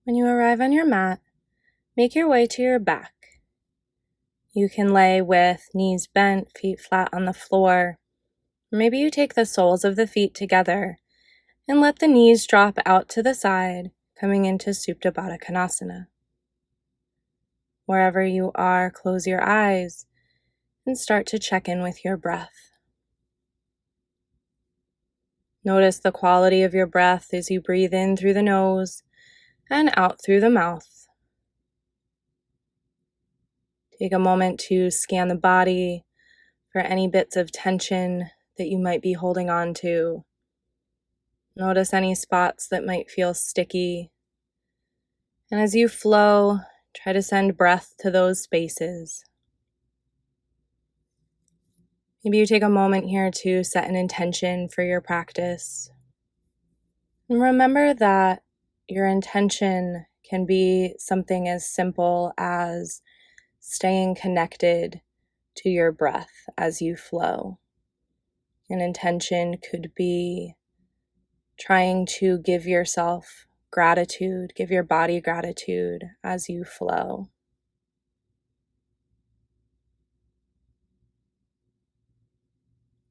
When you arrive on your mat, make your way to your back. You can lay with knees bent, feet flat on the floor. Maybe you take the soles of the feet together and let the knees drop out to the side, coming into Supta Baddha Konasana. Wherever you are, close your eyes and start to check in with your breath. Notice the quality of your breath as you breathe in through the nose and out through the mouth. Take a moment to scan the body for any bits of tension that you might be holding on to. Notice any spots that might feel sticky. And as you flow, try to send breath to those spaces. Maybe you take a moment here to set an intention for your practice. And remember that your intention can be something as simple as staying connected to your breath as you flow. An intention could be trying to give yourself gratitude, give your body gratitude as you flow.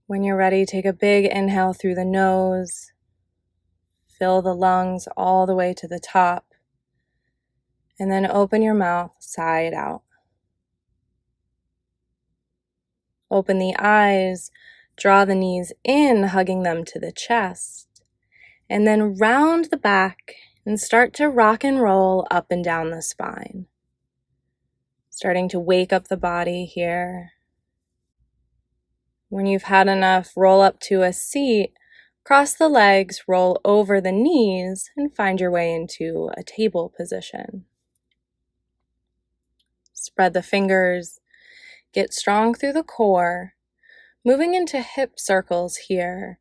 When you're ready, take a big inhale through the nose. Fill the lungs all the way to the top. And then open your mouth, sigh it out. Open the eyes, draw the knees in, hugging them to the chest. And then round the back and start to rock and roll up and down the spine. Starting to wake up the body here. When you've had enough, roll up to a seat, cross the legs, roll over the knees, and find your way into a table position. Spread the fingers, get strong through the core, moving into hip circles here.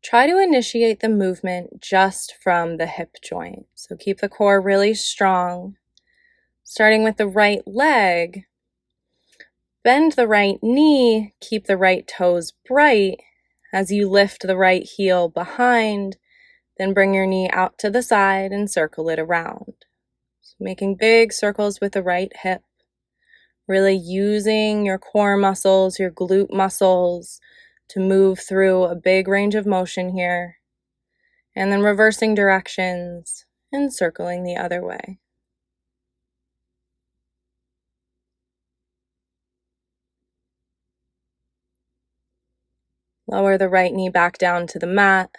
Try to initiate the movement just from the hip joint. So keep the core really strong. Starting with the right leg, bend the right knee, keep the right toes bright as you lift the right heel behind, then bring your knee out to the side and circle it around. So making big circles with the right hip. Really using your core muscles, your glute muscles to move through a big range of motion here. And then reversing directions and circling the other way. Lower the right knee back down to the mat.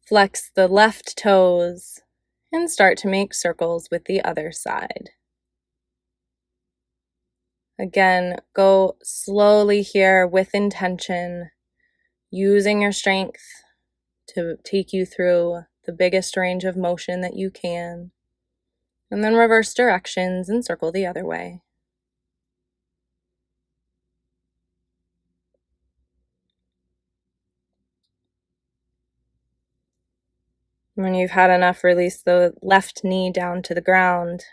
Flex the left toes and start to make circles with the other side. Again, go slowly here with intention, using your strength to take you through the biggest range of motion that you can, and then reverse directions and circle the other way. When you've had enough, release the left knee down to the ground.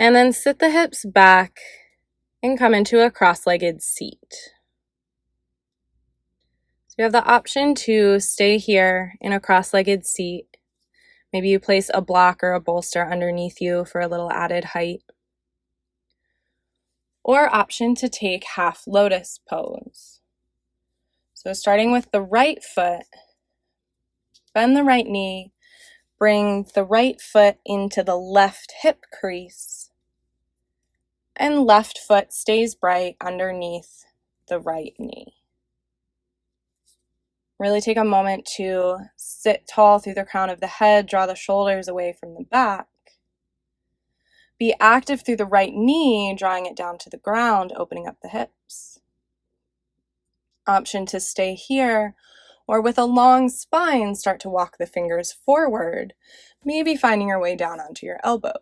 And then sit the hips back and come into a cross-legged seat. So you have the option to stay here in a cross-legged seat. Maybe you place a block or a bolster underneath you for a little added height. Or option to take half lotus pose. So starting with the right foot, bend the right knee, bring the right foot into the left hip crease, and left foot stays bright underneath the right knee. Really take a moment to sit tall through the crown of the head, draw the shoulders away from the back. Be active through the right knee, drawing it down to the ground, opening up the hips. Option to stay here, or with a long spine, start to walk the fingers forward, maybe finding your way down onto your elbows.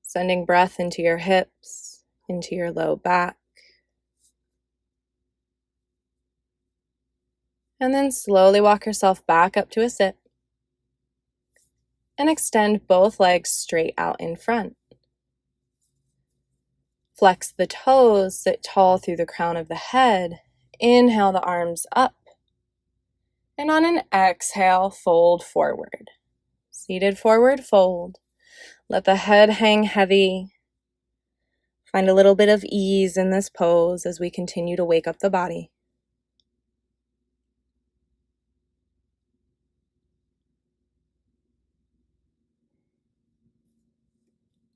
Sending breath into your hips, into your low back. And then slowly walk yourself back up to a sit. And extend both legs straight out in front. Flex the toes, sit tall through the crown of the head. Inhale the arms up. And on an exhale, fold forward. Seated forward fold. Let the head hang heavy. Find a little bit of ease in this pose as we continue to wake up the body.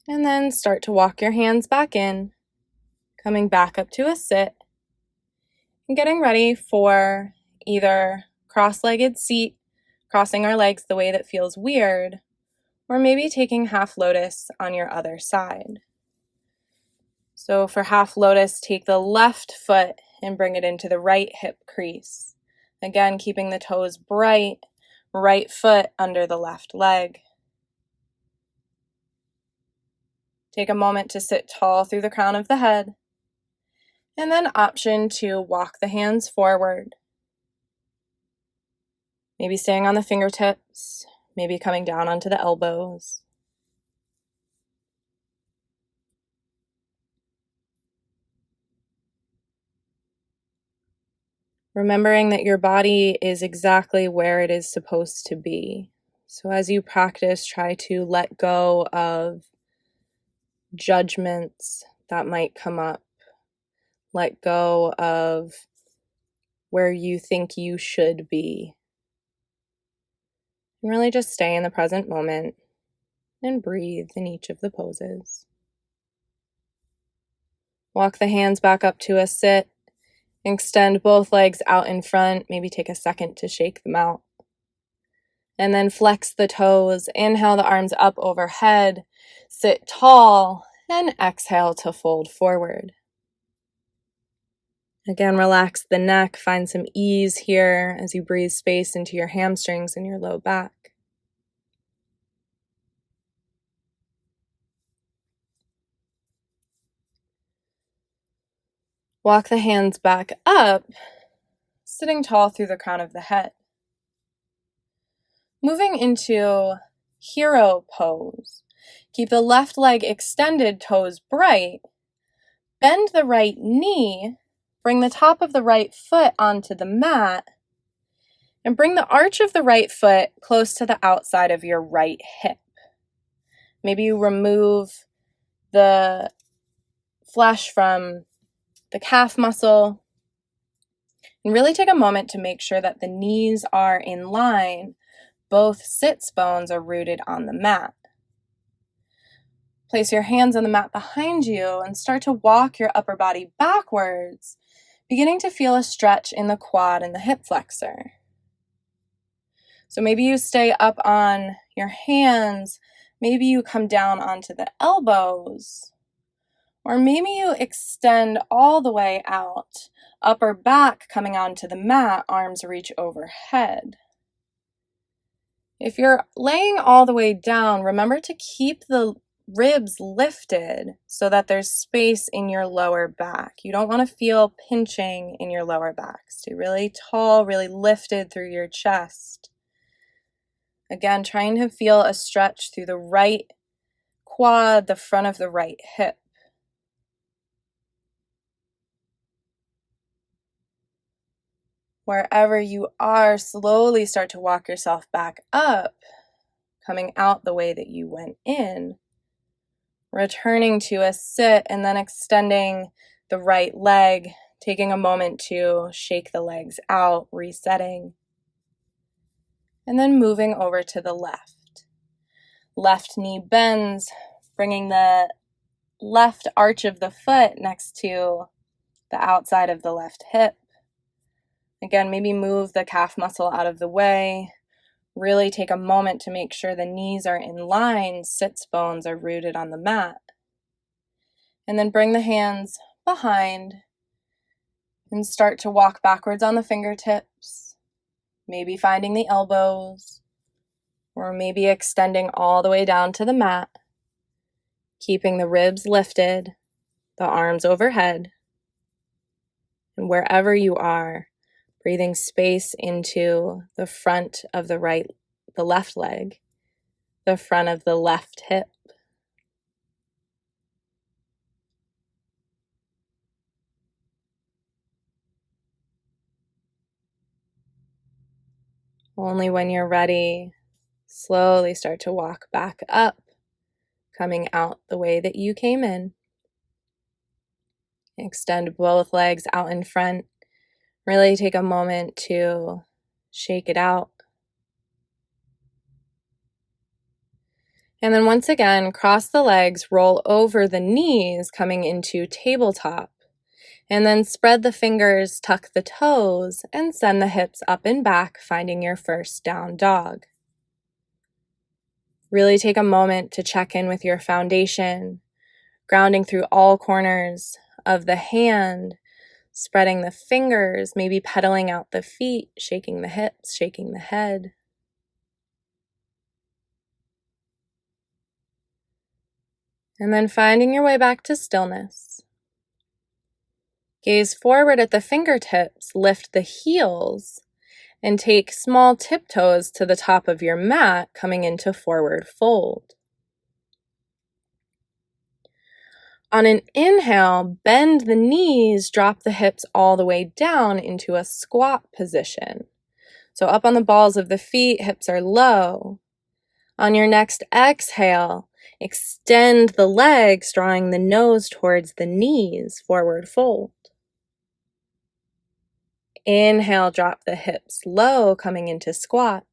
And then start to walk your hands back in, coming back up to a sit, and getting ready for either cross-legged seat, crossing our legs the way that feels weird, or maybe taking half lotus on your other side. So for half lotus, take the left foot and bring it into the right hip crease. Again, keeping the toes bright, right foot under the left leg. Take a moment to sit tall through the crown of the head, and then option to walk the hands forward. Maybe staying on the fingertips, maybe coming down onto the elbows. Remembering that your body is exactly where it is supposed to be. So as you practice, try to let go of judgments that might come up. Let go of where you think you should be. And really just stay in the present moment and breathe in each of the poses. Walk the hands back up to a sit. Extend both legs out in front. Maybe take a second to shake them out. And then flex the toes. Inhale the arms up overhead. Sit tall and exhale to fold forward. Again, relax the neck. Find some ease here as you breathe space into your hamstrings and your low back. Walk the hands back up, sitting tall through the crown of the head. Moving into hero pose. Keep the left leg extended, toes bright. Bend the right knee. Bring the top of the right foot onto the mat. And bring the arch of the right foot close to the outside of your right hip. Maybe you remove the flesh from the calf muscle. And really take a moment to make sure that the knees are in line. Both sits bones are rooted on the mat. Place your hands on the mat behind you and start to walk your upper body backwards, beginning to feel a stretch in the quad and the hip flexor. So maybe you stay up on your hands, maybe you come down onto the elbows, or maybe you extend all the way out, upper back coming onto the mat, arms reach overhead. If you're laying all the way down, remember to keep the ribs lifted so that there's space in your lower back. You don't want to feel pinching in your lower back. Stay really tall, really lifted through your chest. Again, trying to feel a stretch through the right quad, the front of the right hip. Wherever you are, slowly start to walk yourself back up, coming out the way that you went in. Returning to a sit and then extending the right leg, taking a moment to shake the legs out, resetting. And then moving over to the left. Left knee bends, bringing the left arch of the foot next to the outside of the left hip. Again, maybe move the calf muscle out of the way. Really take a moment to make sure the knees are in line, sits bones are rooted on the mat. And then bring the hands behind and start to walk backwards on the fingertips, maybe finding the elbows, or maybe extending all the way down to the mat, keeping the ribs lifted, the arms overhead, and wherever you are, breathing space into the front of the left leg, the front of the left hip. Only when you're ready, slowly start to walk back up, coming out the way that you came in. Extend both legs out in front. Really take a moment to shake it out. And then once again, cross the legs, roll over the knees, coming into tabletop. And then spread the fingers, tuck the toes, and send the hips up and back, finding your first down dog. Really take a moment to check in with your foundation, grounding through all corners of the hand, spreading the fingers, maybe pedaling out the feet, shaking the hips, shaking the head. And then finding your way back to stillness. Gaze forward at the fingertips, lift the heels, and take small tiptoes to the top of your mat, coming into forward fold. On an inhale, bend the knees, drop the hips all the way down into a squat position. So up on the balls of the feet, hips are low. On your next exhale, extend the legs, drawing the nose towards the knees, forward fold. Inhale, drop the hips low, coming into squat.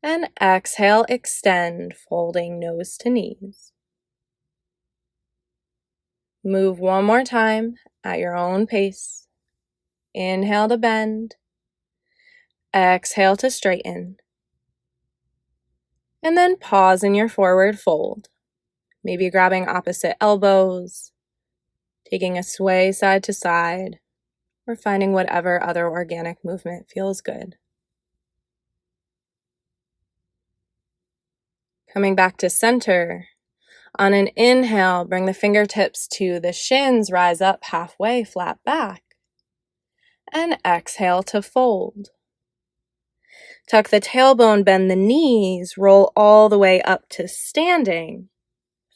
And exhale, extend, folding nose to knees. Move one more time at your own pace. Inhale to bend. Exhale to straighten. And then pause in your forward fold. Maybe grabbing opposite elbows, taking a sway side to side, or finding whatever other organic movement feels good. Coming back to center. On an inhale, bring the fingertips to the shins, rise up halfway, flat back. And exhale to fold. Tuck the tailbone, bend the knees, roll all the way up to standing.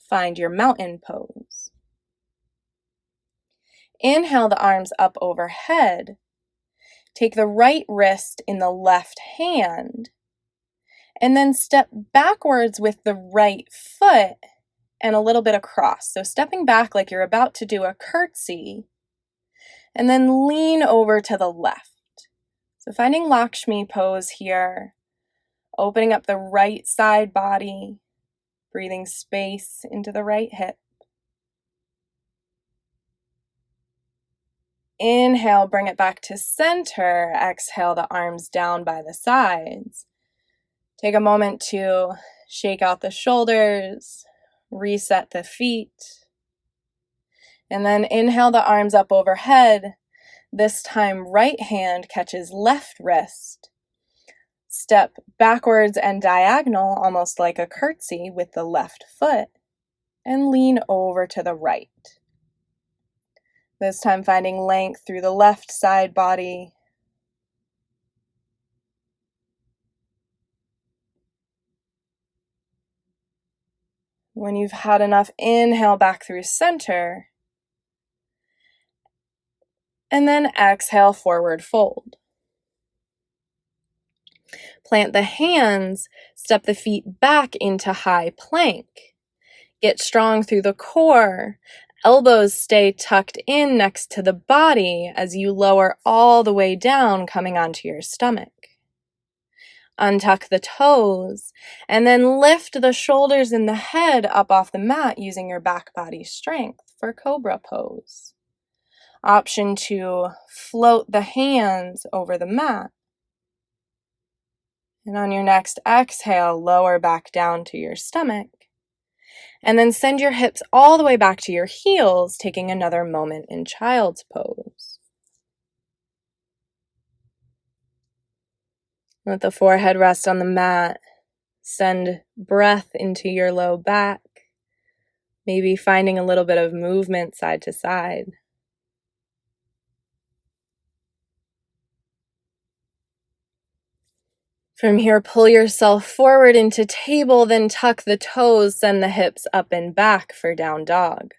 Find your mountain pose. Inhale the arms up overhead. Take the right wrist in the left hand, and then step backwards with the right foot and a little bit across. So stepping back like you're about to do a curtsy, and then lean over to the left. So finding Lakshmi pose here, opening up the right side body, breathing space into the right hip. Inhale, bring it back to center. Exhale, the arms down by the sides. Take a moment to shake out the shoulders, reset the feet. And then inhale the arms up overhead. This time, right hand catches left wrist. Step backwards and diagonal, almost like a curtsy with the left foot, and lean over to the right. This time finding length through the left side body. When you've had enough, inhale back through center. And then exhale, forward fold. Plant the hands, step the feet back into high plank. Get strong through the core. Elbows stay tucked in next to the body as you lower all the way down, coming onto your stomach. Untuck the toes, and then lift the shoulders and the head up off the mat using your back body strength for cobra pose. Option to float the hands over the mat. And on your next exhale, lower back down to your stomach. And then send your hips all the way back to your heels, taking another moment in child's pose. Let the forehead rest on the mat. Send breath into your low back. Maybe finding a little bit of movement side to side. From here, pull yourself forward into table, then tuck the toes, send the hips up and back for down dog.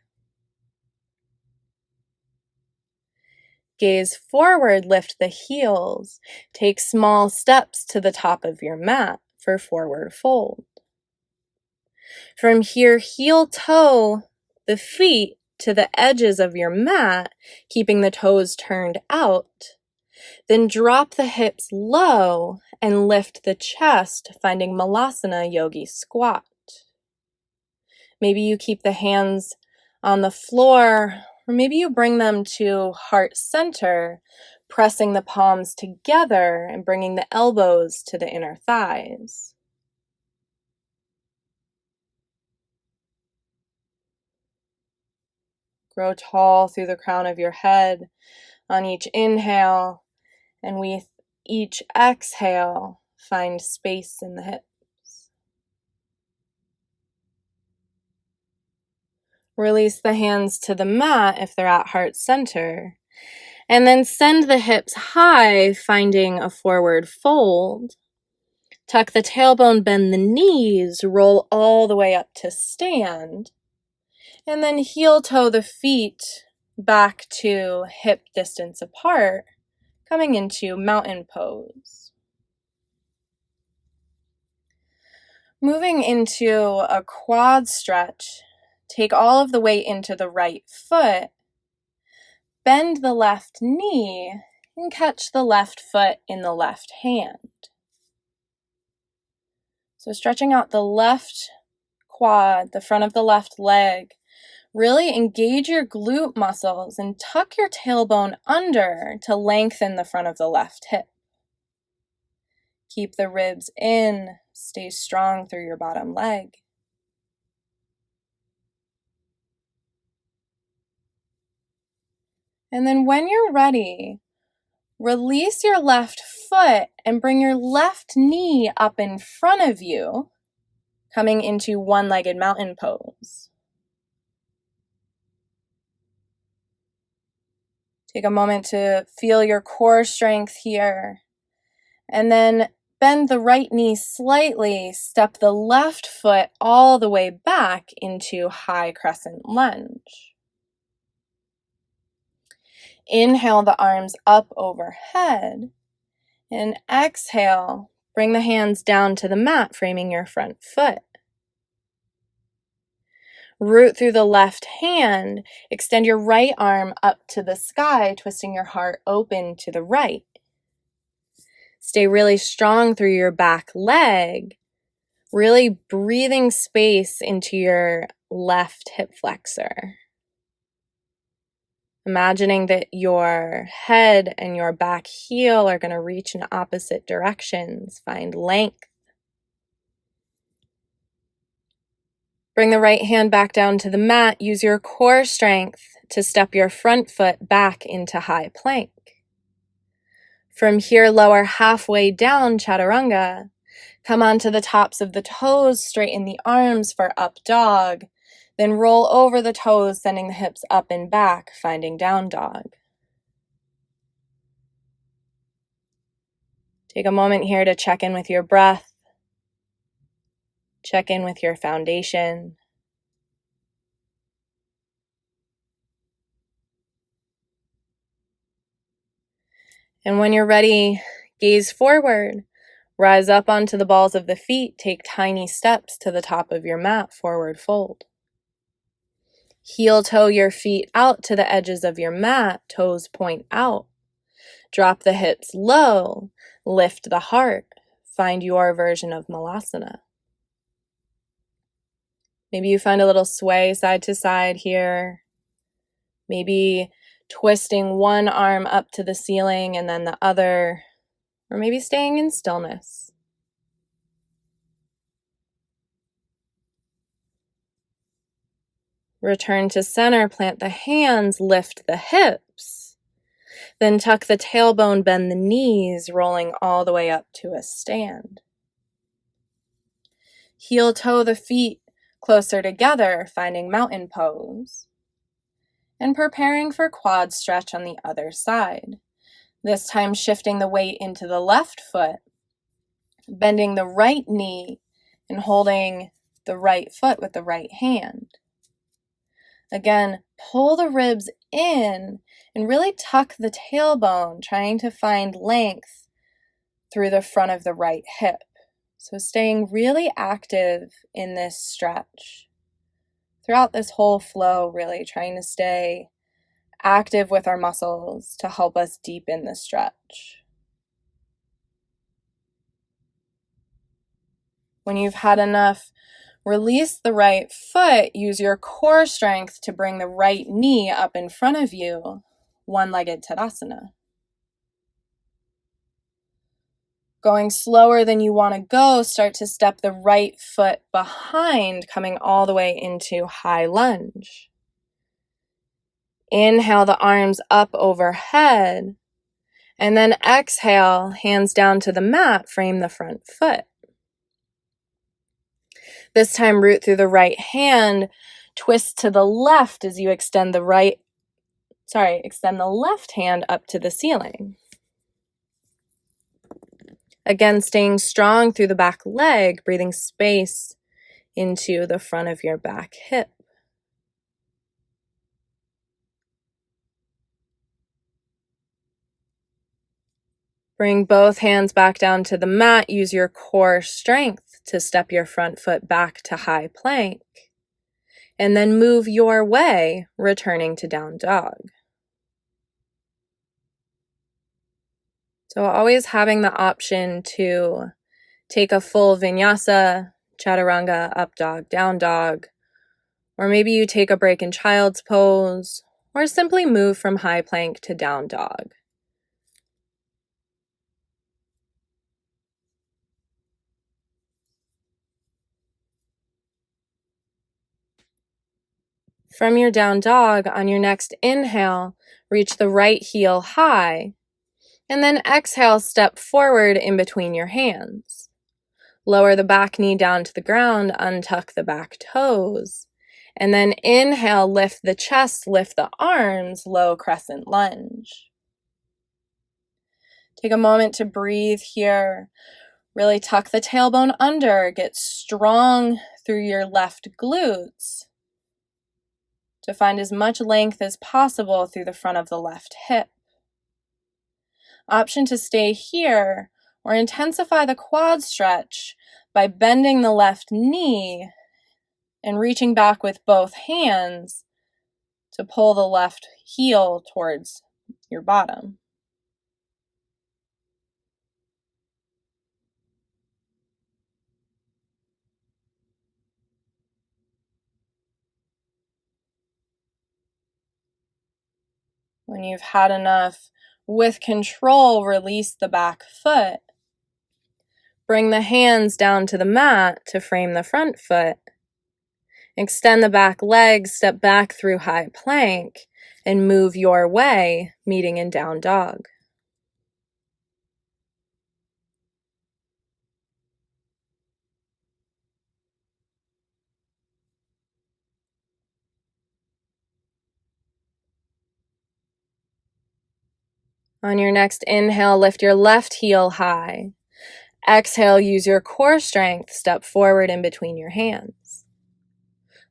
gaze forward, lift the heels. Take small steps to the top of your mat for forward fold. From here, heel toe the feet to the edges of your mat, keeping the toes turned out. Then drop the hips low and lift the chest, finding Malasana Yogi Squat. Maybe you keep the hands on the floor, or maybe you bring them to heart center, pressing the palms together and bringing the elbows to the inner thighs. Grow tall through the crown of your head on each inhale, and with each exhale, find space in the hips. Release the hands to the mat if they're at heart center, and then send the hips high, finding a forward fold. Tuck the tailbone, bend the knees, roll all the way up to stand, and then heel toe the feet back to hip distance apart, coming into mountain pose. Moving into a quad stretch, take all of the weight into the right foot, bend the left knee, and catch the left foot in the left hand. So stretching out the left quad, the front of the left leg, really engage your glute muscles and tuck your tailbone under to lengthen the front of the left hip. Keep the ribs in, stay strong through your bottom leg. And then when you're ready, release your left foot and bring your left knee up in front of you, coming into one-legged mountain pose. Take a moment to feel your core strength here, and then bend the right knee slightly, step the left foot all the way back into high crescent lunge. Inhale the arms up overhead, and exhale, bring the hands down to the mat, framing your front foot. Root through the left hand, extend your right arm up to the sky, twisting your heart open to the right. Stay really strong through your back leg, really breathing space into your left hip flexor. Imagining that your head and your back heel are going to reach in opposite directions. Find length. Bring the right hand back down to the mat. Use your core strength to step your front foot back into high plank. From here, lower halfway down, chaturanga. Come onto the tops of the toes, straighten the arms for up dog. Then roll over the toes, sending the hips up and back, finding down dog. Take a moment here to check in with your breath. Check in with your foundation. And when you're ready, gaze forward. Rise up onto the balls of the feet. Take tiny steps to the top of your mat, forward fold. Heel toe your feet out to the edges of your mat, toes point out. Drop the hips low, lift the heart. Find your version of Malasana. Maybe you find a little sway side to side here. Maybe twisting one arm up to the ceiling and then the other, or maybe staying in stillness. Return to center, plant the hands, lift the hips. Then tuck the tailbone, bend the knees, rolling all the way up to a stand. Heel toe the feet closer together, finding mountain pose. And preparing for quad stretch on the other side. This time shifting the weight into the left foot, bending the right knee and holding the right foot with the right hand. Again, pull the ribs in and really tuck the tailbone, trying to find length through the front of the right hip. So staying really active in this stretch. Throughout this whole flow, really trying to stay active with our muscles to help us deepen the stretch. When you've had enough, release the right foot. Use your core strength to bring the right knee up in front of you, one-legged Tadasana. Going slower than you want to go, start to step the right foot behind, coming all the way into high lunge. Inhale the arms up overhead, and then exhale, hands down to the mat, frame the front foot. This time, root through the right hand, twist to the left as you extend the left hand up to the ceiling. Again, staying strong through the back leg, breathing space into the front of your back hip. Bring both hands back down to the mat. Use your core strength to step your front foot back to high plank. And then move your way, returning to down dog. So always having the option to take a full vinyasa, chaturanga, up dog, down dog, or maybe you take a break in child's pose, or simply move from high plank to down dog. From your down dog, on your next inhale, reach the right heel high, and then exhale, step forward in between your hands. Lower the back knee down to the ground, untuck the back toes, and then inhale, lift the chest, lift the arms, low crescent lunge. Take a moment to breathe here. Really tuck the tailbone under, get strong through your left glutes to find as much length as possible through the front of the left hip. Option to stay here or intensify the quad stretch by bending the left knee and reaching back with both hands to pull the left heel towards your bottom. When you've had enough, with control, release the back foot. Bring the hands down to the mat to frame the front foot. Extend the back leg, step back through high plank, and move your way, meeting in down dog. On your next inhale, lift your left heel high. Exhale, use your core strength, step forward in between your hands.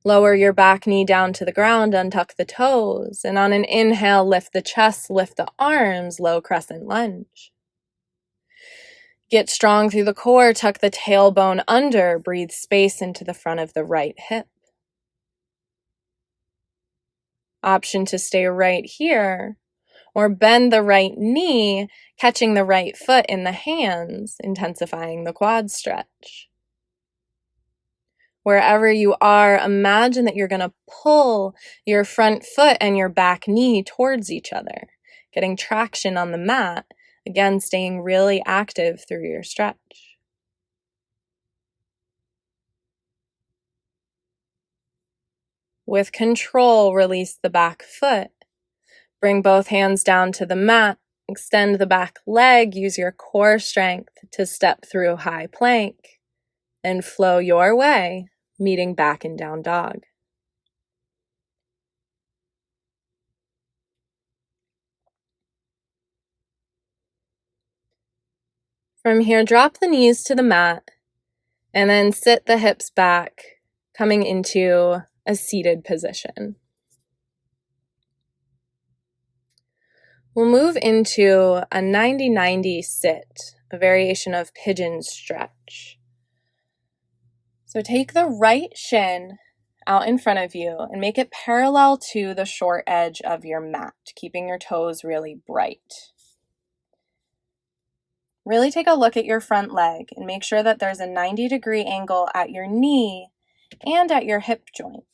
Lower your back knee down to the ground, untuck the toes, and on an inhale, lift the chest, lift the arms, low crescent lunge. Get strong through the core, tuck the tailbone under, breathe space into the front of the right hip. Option to stay right here, or bend the right knee, catching the right foot in the hands, intensifying the quad stretch. Wherever you are, imagine that you're going to pull your front foot and your back knee towards each other, getting traction on the mat, again, staying really active through your stretch. With control, release the back foot. Bring both hands down to the mat. Extend the back leg. Use your core strength to step through high plank and flow your way, meeting back in down dog. From here, drop the knees to the mat and then sit the hips back, coming into a seated position. We'll move into a 90-90 sit, a variation of pigeon stretch. So take the right shin out in front of you and make it parallel to the short edge of your mat, keeping your toes really bright. Really take a look at your front leg and make sure that there's a 90-degree angle at your knee and at your hip joint.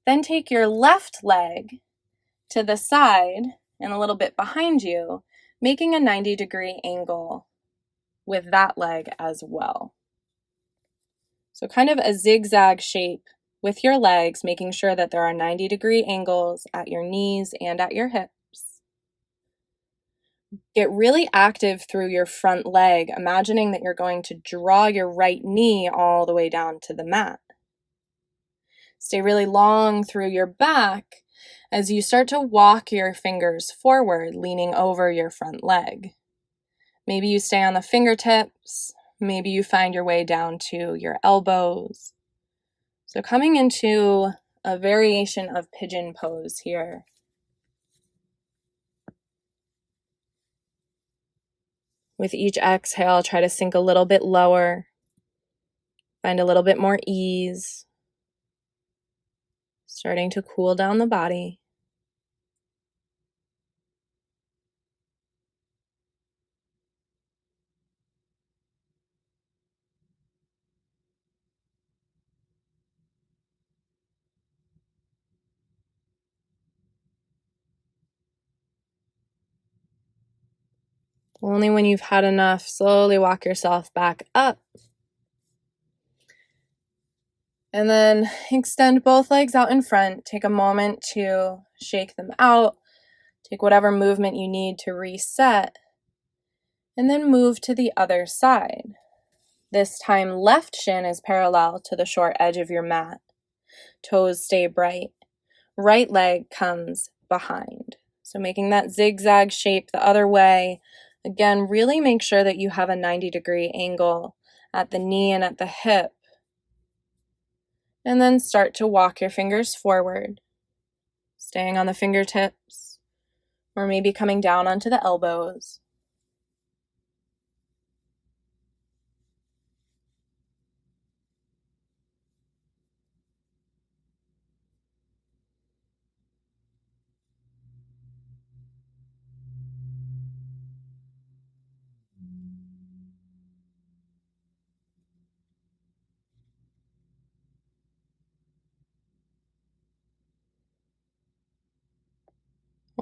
Then take your left leg to the side and a little bit behind you, making a 90-degree angle with that leg as well. So kind of a zigzag shape with your legs, making sure that there are 90-degree angles at your knees and at your hips. Get really active through your front leg, imagining that you're going to draw your right knee all the way down to the mat. Stay really long through your back as you start to walk your fingers forward, leaning over your front leg. Maybe you stay on the fingertips, maybe you find your way down to your elbows. So coming into a variation of pigeon pose here. With each exhale, try to sink a little bit lower, find a little bit more ease, starting to cool down the body. Only when you've had enough, slowly walk yourself back up. And then extend both legs out in front. Take a moment to shake them out. Take whatever movement you need to reset. And then move to the other side. This time, left shin is parallel to the short edge of your mat. Toes stay bright. Right leg comes behind. So making that zigzag shape the other way. Again, really make sure that you have a 90-degree angle at the knee and at the hip. And then start to walk your fingers forward, staying on the fingertips, or maybe coming down onto the elbows.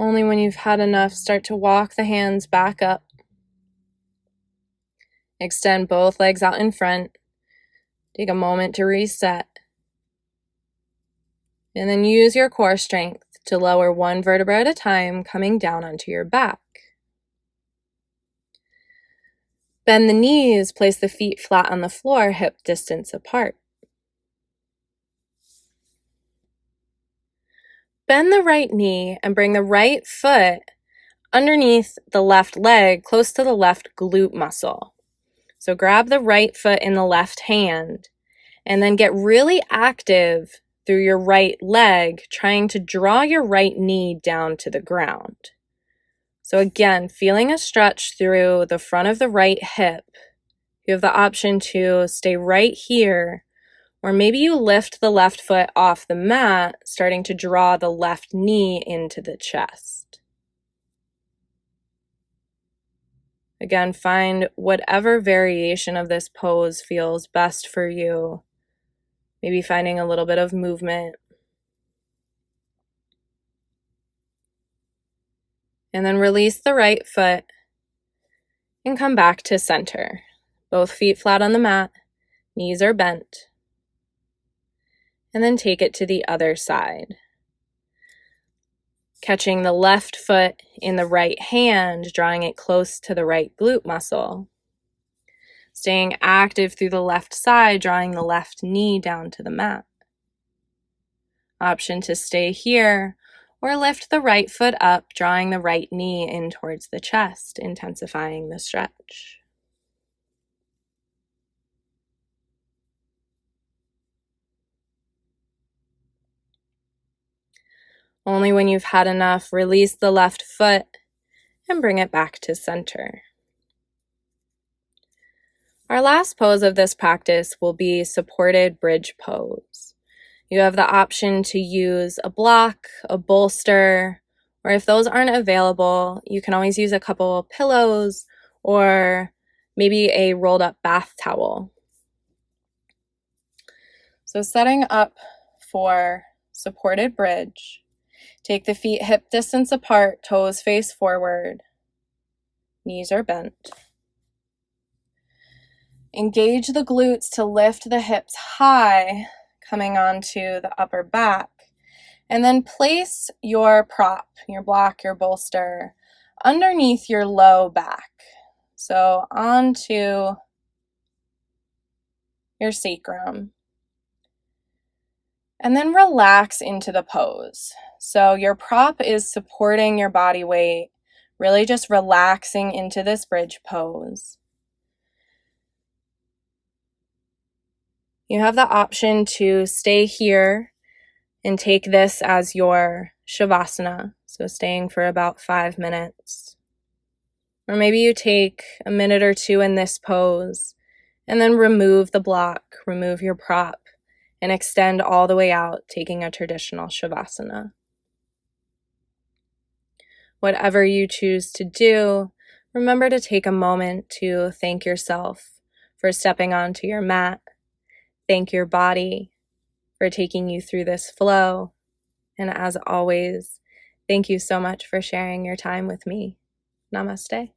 Only when you've had enough, start to walk the hands back up. Extend both legs out in front. Take a moment to reset. And then use your core strength to lower one vertebra at a time, coming down onto your back. Bend the knees, place the feet flat on the floor, hip distance apart. Bend the right knee and bring the right foot underneath the left leg, close to the left glute muscle. So grab the right foot in the left hand and then get really active through your right leg, trying to draw your right knee down to the ground. So again, feeling a stretch through the front of the right hip. You have the option to stay right here, or maybe you lift the left foot off the mat, starting to draw the left knee into the chest. Again, find whatever variation of this pose feels best for you. Maybe finding a little bit of movement. And then release the right foot and come back to center. Both feet flat on the mat, knees are bent. And then take it to the other side. Catching the left foot in the right hand, drawing it close to the right glute muscle. Staying active through the left side, drawing the left knee down to the mat. Option to stay here, or lift the right foot up, drawing the right knee in towards the chest, intensifying the stretch. Only when you've had enough, release the left foot and bring it back to center. Our last pose of this practice will be supported bridge pose. You have the option to use a block, a bolster, or if those aren't available, you can always use a couple of pillows or maybe a rolled up bath towel. So setting up for supported bridge, take the feet hip distance apart, toes face forward, knees are bent. Engage the glutes to lift the hips high, coming onto the upper back. And then place your prop, your block, your bolster, underneath your low back. So onto your sacrum. And then relax into the pose. So your prop is supporting your body weight, really just relaxing into this bridge pose. You have the option to stay here and take this as your shavasana, so staying for about 5 minutes. Or maybe you take a minute or two in this pose and then remove the block, remove your prop, and extend all the way out, taking a traditional shavasana. Whatever you choose to do, remember to take a moment to thank yourself for stepping onto your mat. Thank your body for taking you through this flow. And as always, thank you so much for sharing your time with me. Namaste.